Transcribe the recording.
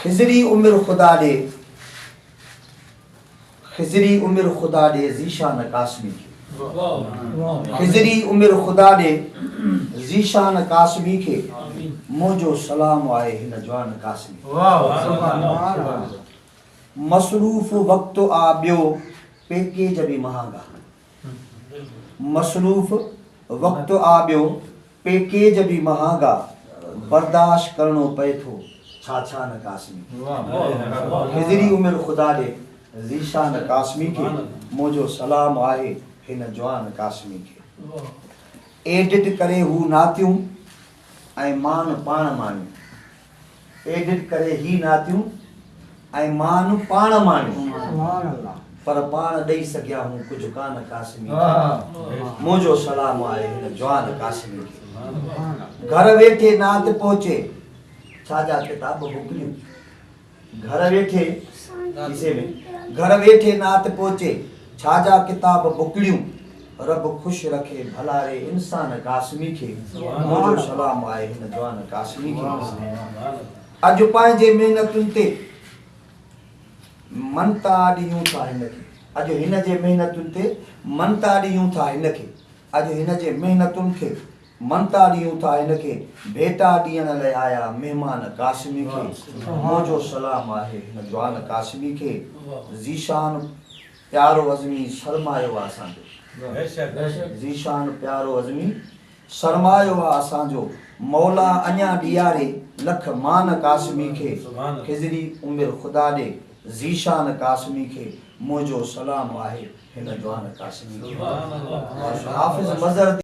खिजरी उमिर खुदा दे, खिजरी उमिर खुदा दे ज़ीशान कासमी के, खिजरी उमिर खुदा दे ज़ीशान कासमी के, मोजो सलाम आए हिन जवान कासमी। मसरूफ वक्त आ बियो पैकेज भी महांगा, मसरूफ वक्त आ बियो पैकेज भी महांगा, बर्दाश्त करणो पए थो छा छा न कासमी। खिजरी उमिर खुदा दे ज़ीशान कासमी के, मोजो सलाम आहे हिन जवान कासमी के। एडिट करे हू नातियूं ऐं मान पाण मानियूं, एडिट करे ही नातियूं ऐं मान पाण मानियूं, पर पाण ॾेई सघिया हूं कुझु कान कासमी। मुंहिंजो सलाम आहे हिन जवान कासमी खे। घर वेठे नात पहुचे छाजा किताब मोकिलियूं, घर वेठे किसे में घर वेठे नात पहुचे छाजा किताब मोकिलियूं, रब खुश रखे भला रे इंसान कासमी खे। मुंहिंजो सलाम आहे हिन जवान कासमी खे। अॼु पंहिंजे महिनतुनि ते मनता ॾियूं था हिनखे, अॼु हिन जे महिनतुनि ते मनता ॾियूं था हिनखे, अॼु हिन जे महिनतुनि खे मनता ॾियूं था हिनखे, भेटा ॾियण लाइ आया महिमान कासमी खे। मुंहिंजो सलाम आहे हिन जवान कासमी खे। ज़ीशान प्यारो अज़मी सरमायो आहे असांजो, ज़ीशान प्यारो अज़मी सरमायो आहे असांजो, मौला अञा ॾियारे लख मान कासमी खे। खिजरी उमिर खुदा ॾे ज़ीशान कासमी खे, मुंहिंजो सलाम आहे हिन जवान कासमी खे। हाफ़िज़ मज़र